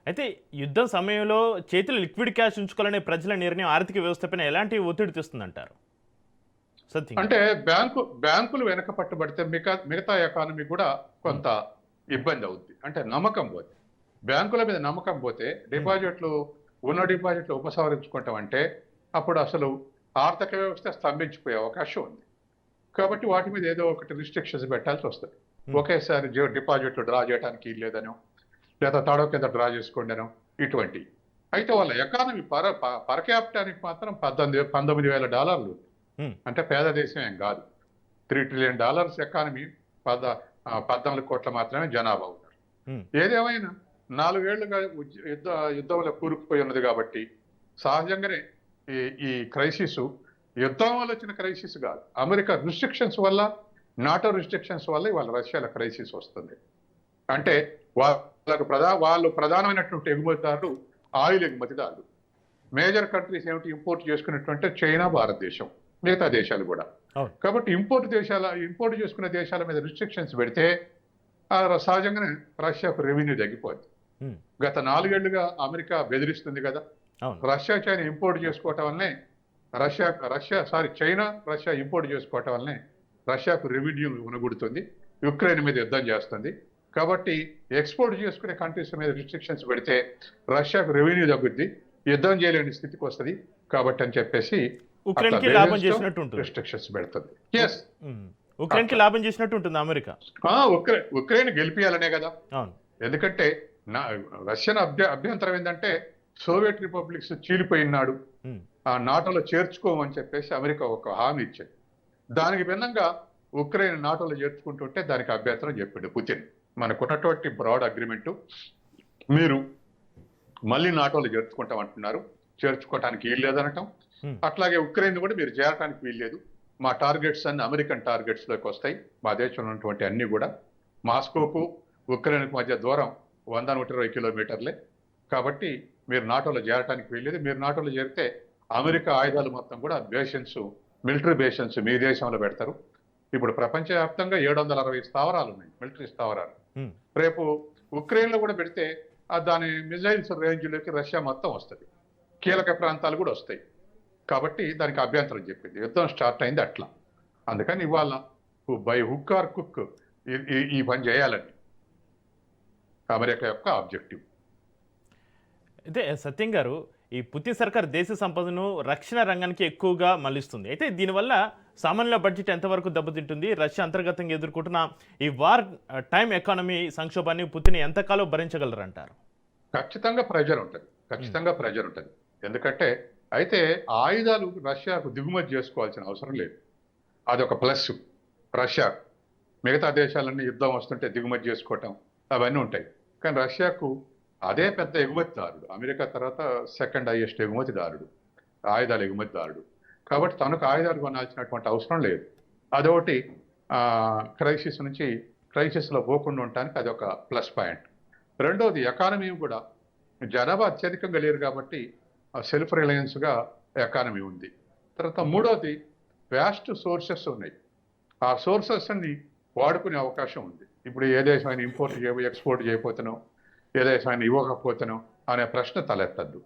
అయితే యుద్ధం సమయంలో చేతిలో లిక్విడ్ క్యాష్ ఉంచుకోవాలనే ప్రజల నిర్ణయం ఆర్థిక వ్యవస్థపైన ఎలాంటి ఒత్తిడి తెస్తుందంటారు సత్యం గారు? అంటే బ్యాంకులు వెనక పట్టుబడితే మిగతా ఎకానమీ కూడా హ్మ్. కొంత ఇబ్బంది అవుద్ది. అంటే నమ్మకం పోతే, బ్యాంకుల మీద నమ్మకం పోతే హ్మ్. ఉన్న డిపాజిట్లు ఉపసంహరించుకుంటాం అంటే అప్పుడు అసలు ఆర్థిక వ్యవస్థ స్తంభించిపోయే అవకాశం ఉంది. కాబట్టి వాటి మీద ఏదో ఒకటి రిస్ట్రిక్షన్స్ పెట్టాల్సి వస్తుంది. హ్మ్. ఒకేసారి డిపాజిట్లు డ్రా చేయడానికి లేదనో, లేదా తడవ కింద డ్రా చేసుకోండినో ఇటువంటి. అయితే వాళ్ళ ఎకానమీ పర్ క్యాపిటానికి మాత్రం $19,000 ఉంది. హ్మ్. అంటే పేద దేశం ఏం కాదు. $3 ట్రిలియన్ ఎకానమీ, 14 కోట్ల మాత్రమే జనాభా ఉన్నారు. హ్మ్. ఏదేమైనా 4 ఏళ్లుగా యుద్ధంలో కూరుకుపోయి ఉన్నది కాబట్టి సహజంగానే ఈ ఈ క్రైసిస్ యుద్ధం వల్ల వచ్చిన క్రైసిస్ కాదు. అమెరికా రిస్ట్రిక్షన్స్ వల్ల, నాటో రిస్ట్రిక్షన్స్ వల్ల ఇవాళ రష్యాలో క్రైసిస్ వస్తుంది. అంటే వాళ్ళు ప్రధానమైనటువంటి ఎగుమతిదారులు ఆయిల్ ఎగుమతిదారులు. మేజర్ కంట్రీస్ ఏమిటి ఇంపోర్ట్ చేసుకున్నటువంటి చైనా, భారతదేశం, మిగతా దేశాలు కూడా. అవును. కాబట్టి ఇంపోర్ట్ చేసుకునే దేశాల మీద రిస్ట్రిక్షన్స్ పెడితే సహజంగానే రష్యాకు రెవెన్యూ తగ్గిపోద్ది. హ్మ్. గత 4 ఏళ్లుగా అమెరికా బెదిరిస్తుంది కదా. అవును. చైనా ఇంపోర్ట్ చేసుకోవటం వల్లనే చైనా రష్యా ఇంపోర్ట్ చేసుకోవటం వల్లనే రష్యాకు రెవెన్యూ ఉనగుడుతుంది. యుక్రెయిన్ మీద యుద్ధం చేస్తుంది. కాబట్టి ఎక్స్పోర్ట్ చేసుకునే కంట్రీస్ మీద రిస్ట్రిక్షన్స్ పెడితే రష్యాకు రెవెన్యూ తగ్గుద్ది, యుద్ధం చేయలేని స్థితికి వస్తుంది. కాబట్టి అని చెప్పేసి అట్లా ఉక్రెయిన్కి లాభం బెదిరిస్తూ చేసినట్టు ఉంటుంది. రిస్ట్రిక్షన్స్ పెడుతుంది. ఎస్, హ్మ్. ఉక్రెయిన్కి అట్లా లాభం చేసినట్టు ఉంటుంది అమెరికా. ఉక్రెయిన్ గెలిపియాలనే కదా. అవును. ఎందుకంటే రష్యన్ అభ్యంతరం ఏంటంటే సోవియట్ రిపబ్లిక్స్ చీలిపోయినాడు, హ్మ్. నాటోలో చేర్చుకోమని చెప్పేసి అమెరికా ఒక హామీ ఇచ్చింది. దానికి భిన్నంగా ఉక్రెయిన్ నాటోలో చేర్చుకుంటుంటే దానికి అభ్యంతరం చెప్పిండు పుతిన్. మనకున్నటువంటి బ్రాడ్ అగ్రిమెంట్ మీరు మళ్ళీ నాటోలో చేర్చుకుంటాం అంటున్నారు, చేర్చుకోవటానికి వీలు లేదనటం. హ్మ్. అట్లాగే ఉక్రెయిన్ కూడా మీరు చేరటానికి వీల్లేదు, మా టార్గెట్స్ అన్ని అమెరికన్ టార్గెట్స్ లోకి వస్తాయి, మా దేశంలో ఉన్నటువంటి అన్ని కూడా. మాస్కోకు ఉక్రెయిన్కు మధ్య దూరం 100-120 కిలోమీటర్లే. కాబట్టి మీరు నాటోలో చేరటానికి వీల్లేదు. మీరు నాటోలో చేరితే అమెరికా ఆయుధాలు మొత్తం కూడా మిలిటరీ బేషన్స్ మీ దేశంలో పెడతారు. ఇప్పుడు ప్రపంచవ్యాప్తంగా 760 స్థావరాలు ఉన్నాయి, మిలిటరీ స్థావరాలు. హ్మ్. రేపు ఉక్రెయిన్లో కూడా పెడితే దాని మిజైల్స్ రేంజ్లోకి రష్యా మొత్తం వస్తుంది, కీలక ప్రాంతాలు కూడా వస్తాయి. కాబట్టి దానికి అభ్యంతరం చెప్పింది. యుద్ధం స్టార్ట్ అయింది అట్లా. అందుకని ఇవాళ బై హుక్ ఆర్ కుక్ ఈ పని చేయాలని అమెరికా యొక్క ఆబ్జెక్టివ్. అయితే సత్యం గారు, ఈ పుతిన్ సర్కార్ దేశ సంపదను రక్షణ రంగానికి ఎక్కువగా మళ్లిస్తుంది. అయితే దీనివల్ల సామాన్యుల బడ్జెట్ ఎంతవరకు దెబ్బతింటుంది? రష్యా అంతర్గతంగా ఎదుర్కొంటున్న ఈ వార్ టైం ఎకానమీ సంక్షోభాన్ని పుతిన్ ఎంతకాలం భరించగలరంటారు? ఖచ్చితంగా ప్రెజర్ ఉంటుంది, ఎందుకంటే అయితే ఆయుధాలు రష్యాకు దిగుమతి చేసుకోవాల్సిన అవసరం లేదు. అదొక ప్లస్ రష్యా. మిగతా దేశాలన్నీ యుద్ధం వస్తుంటే దిగుమతి చేసుకోవటం అవన్నీ ఉంటాయి. కానీ రష్యాకు అదే పెద్ద ఎగుమతిదారుడు, అమెరికా తర్వాత సెకండ్ హైయెస్ట్ ఎగుమతిదారుడు, ఆయుధాల ఎగుమతిదారుడు. కాబట్టి తనకు ఆయుధాలు కొనాల్సినటువంటి అవసరం లేదు. అదొకటి క్రైసిస్లో పోకుండా ఉండటానికి అదొక ప్లస్ పాయింట్. రెండోది ఎకానమీ కూడా, జనాభా అత్యధికంగా లేరు కాబట్టి సెల్ఫ్ రిలయన్స్గా ఎకానమీ ఉంది. తర్వాత మూడోది వ్యాస్ట్ సోర్సెస్ ఉన్నాయి, ఆ సోర్సెస్ అన్ని వాడుకునే అవకాశం ఉంది. ఇప్పుడు ఏ దేశమైనా ఎక్స్పోర్ట్ చేయకపోతేనో, ఏ దేశమైనా ఇవ్వకపోతేనో అనే ప్రశ్న తలెత్తద్దు.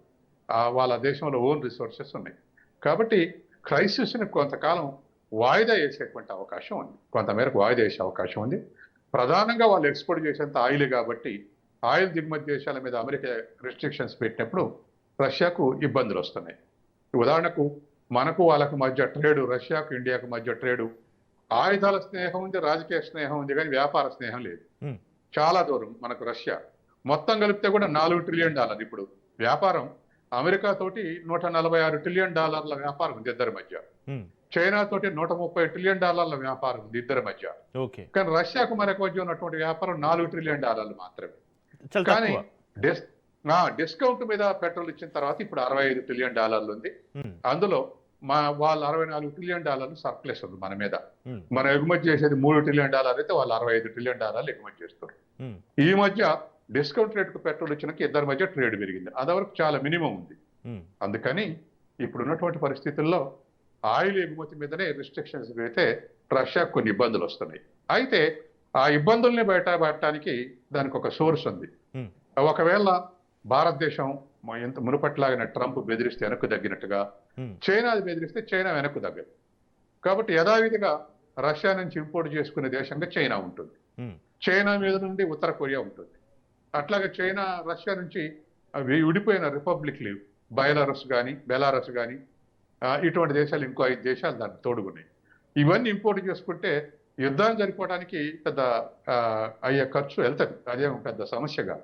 వాళ్ళ దేశంలో ఓన్ రిసోర్సెస్ ఉన్నాయి. కాబట్టి క్రైసిస్ని కొంతకాలం వాయిదా వేసేటువంటి అవకాశం ఉంది, కొంతమేరకు వాయిదా వేసే అవకాశం ఉంది. ప్రధానంగా వాళ్ళు ఎక్స్పోర్ట్ చేసేంత ఆయిల్ కాబట్టి ఆయిల్ దిగుమతి దేశాల మీద అమెరికా రిస్ట్రిక్షన్స్ పెట్టినప్పుడు రష్యాకు ఇబ్బందులు వస్తున్నాయి. ఉదాహరణకు మనకు వాళ్ళకు మధ్య ట్రేడు, రష్యాకు ఇండియాకు మధ్య ట్రేడు ఆయుధాల స్నేహం ఉంది, రాజకీయ స్నేహం ఉంది, కానీ వ్యాపార స్నేహం లేదు. చాలా దూరం మనకు రష్యా. మొత్తం కలిపితే కూడా $4 ట్రిలియన్ ఇప్పుడు వ్యాపారం. అమెరికా తోటి $146 ట్రిలియన్ వ్యాపారం ఉంది ఇద్దరి మధ్య. చైనా తోటి $130 ట్రిలియన్ వ్యాపారం ఉంది ఇద్దరి మధ్య. కానీ రష్యాకు మనకు మధ్య ఉన్నటువంటి వ్యాపారం $4 ట్రిలియన్ మాత్రమే. కానీ డిస్కౌంట్ మీద పెట్రోల్ ఇచ్చిన తర్వాత ఇప్పుడు $65 ట్రిలియన్ ఉంది. అందులో వాళ్ళు $64 ట్రిలియన్ సర్ప్లస్ ఉంది మన మీద. మనం ఎగుమతి చేసేది $3 ట్రిలియన్ అయితే వాళ్ళు $65 ట్రిలియన్ ఎగుమతి చేస్తారు. ఈ మధ్య డిస్కౌంట్ రేట్కు పెట్రోల్ ఇచ్చినాక ఇద్దరి మధ్య ట్రేడ్ పెరిగింది, అదవరకు చాలా మినిమం ఉంది. అందుకని ఇప్పుడు ఉన్నటువంటి పరిస్థితుల్లో ఆయిల్ ఎగుమతి మీదనే రిస్ట్రిక్షన్స్ పెడితే రష్యాకు కొన్ని ఇబ్బందులు వస్తున్నాయి. అయితే ఆ ఇబ్బందుల్ని బయటపడటానికి దానికి ఒక సోర్స్ ఉంది. ఒకవేళ భారతదేశం ఎంత మునుపట్లాగిన ట్రంప్ బెదిరిస్తే వెనక్కు తగ్గినట్టుగా ఉమ్, చైనా అది బెదిరిస్తే చైనా వెనక్కు తగ్గదు. కాబట్టి యథావిధిగా రష్యా నుంచి ఇంపోర్ట్ చేసుకునే దేశంగా చైనా ఉంటుంది. ఉమ్, చైనా మీద నుండి ఉత్తర కొరియా ఉంటుంది. అట్లాగే చైనా రష్యా నుంచి విడిపోయిన రిపబ్లిక్లు బెలారస్ కానీ ఇటువంటి దేశాలు ఇంకో 5 దేశాలు దానికి తోడుగున్నాయి. ఇవన్నీ ఇంపోర్ట్ చేసుకుంటే యుద్ధాన్ని జరిపోవడానికి పెద్ద ఆ, అయ్యే ఖర్చు వెళ్తుంది. అదేం పెద్ద సమస్యగా.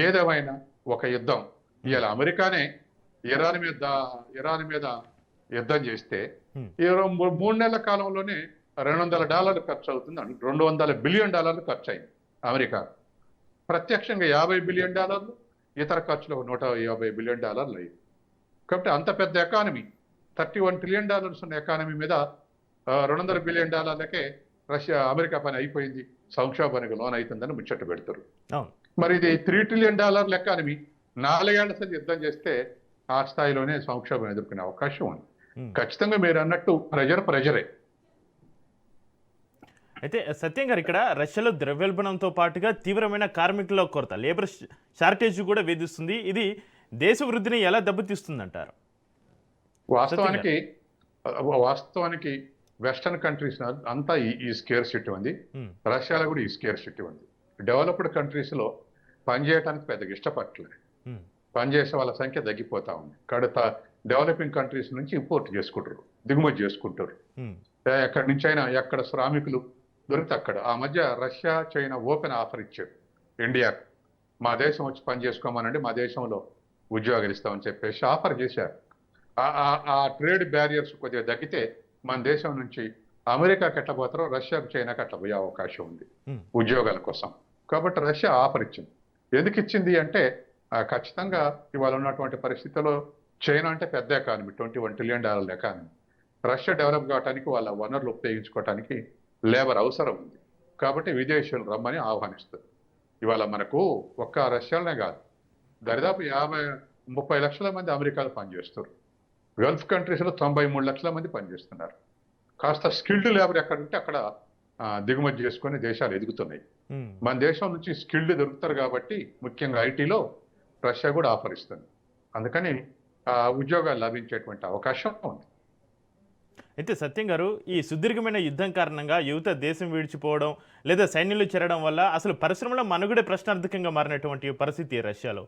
ఏదేమైనా ఒక యుద్ధం ఇవాళ అమెరికానే ఇరాన్ మీద యుద్ధం చేస్తే ఉమ్, 3 నెలల కాలంలోనే $200 ఖర్చు అవుతుంది. $200 బిలియన్ ఖర్చు అయింది అమెరికా. ప్రత్యక్షంగా $50 బిలియన్, ఇతర ఖర్చులు $150 బిలియన్ అయింది. కాబట్టి అంత పెద్ద ఎకానమీ, $31 ట్రిలియన్ ఉన్న ఎకానమీ మీద $200 బిలియన్ అమెరికా పని అయిపోయింది, సంక్షోభానికి లోన్ అవుతుందని ముచ్చట పెడతారు. అవును. మరి ఇది $3 ట్రిలియన్ ఎకానమీ 4 ఏళ్ల సార్ యుద్ధం చేస్తే ఆ స్థాయిలోనే సంక్షోభం ఎదుర్కొనే అవకాశం ఉంది. ఉమ్. ఖచ్చితంగా మీరు అన్నట్టు ప్రెజరే. అయితే సత్యం గారు, ఇక్కడ రష్యాలో ద్రవ్యోల్బణంతో పాటుగా తీవ్రమైన కార్మికుల కొరత, లేబర్ షార్టేజ్ కూడా వేధిస్తుంది. ఇది దేశ వృద్ధిని ఎలా దెబ్బతీస్తుందంటారు? వాస్తవానికి వెస్టర్న్ కంట్రీస్ అంతా ఈ స్కేర్ సిటీ ఉంది. ఉమ్, రష్యాలో కూడా ఈ స్కేర్ సిటీ ఉంది. డెవలప్డ్ కంట్రీస్ లో పనిచేయడానికి పెద్దగా ఇష్టపడట్లేదు. ఉమ్, పనిచేసే వాళ్ళ సంఖ్య తగ్గిపోతా ఉంది. కడత డెవలపింగ్ కంట్రీస్ నుంచి ఇంపోర్ట్ చేసుకుంటారు, దిగుమతి చేసుకుంటారు. ఉమ్, ఎక్కడి నుంచి అయినా ఎక్కడ శ్రామికులు దొరికితే అక్కడ. ఆ మధ్య రష్యా చైనా ఓపెన్ ఆఫర్ ఇచ్చారు ఇండియాకు. మా దేశం వచ్చి పని చేసుకోమనండి, మా దేశంలో ఉద్యోగాలు ఇస్తామని చెప్పేసి ఆఫర్ చేశారు. ఆ ట్రేడ్ బ్యారియర్స్ కొద్దిగా తగ్గితే మన దేశం నుంచి అమెరికాకి ఎట్టబోతారో రష్యాకు చైనాకి అట్లా పోయే అవకాశం ఉంది ఉమ్, ఉద్యోగాల కోసం. కాబట్టి రష్యా ఆఫర్ ఇచ్చింది. ఎందుకు ఇచ్చింది అంటే ఖచ్చితంగా ఇవాళ ఉన్నటువంటి పరిస్థితుల్లో చైనా అంటే పెద్ద economy, $21 trillion economy. Russia develop కావడానికి వాళ్ళ వనరులు ఉపయోగించుకోవడానికి లేబర్ అవసరం ఉంది. కాబట్టి విదేశీయులు రమ్మని ఆహ్వానిస్తుంది. ఇవాళ మనకు ఒక్క రష్యాలోనే కాదు, దరిదాపు 30 లక్షల మంది అమెరికాలో పనిచేస్తారు. గల్ఫ్ కంట్రీస్లో 93 లక్షల మంది పనిచేస్తున్నారు. కాస్త స్కిల్డ్ లేబర్ ఎక్కడ ఉంటే అక్కడ దిగుమతి చేసుకొని దేశాలు ఎదుగుతున్నాయి. ఉమ్. మన దేశం నుంచి స్కిల్డ్ దొరుకుతారు కాబట్టి ముఖ్యంగా ఐటీలో రష్యా కూడా ఆఫర్ ఇస్తుంది. అందుకని ఉద్యోగాలు లభించేటువంటి అవకాశం ఉంది. అయితే సత్యం గారు, ఈ సుదీర్ఘమైన యుద్ధం కారణంగా యువత దేశం విడిచిపోవడం లేదా సైన్యంలో చేరడం వల్ల అసలు పరిశ్రమలో మనుగడే ప్రశ్నార్థకంగా మారినటువంటి పరిస్థితి రష్యాలో.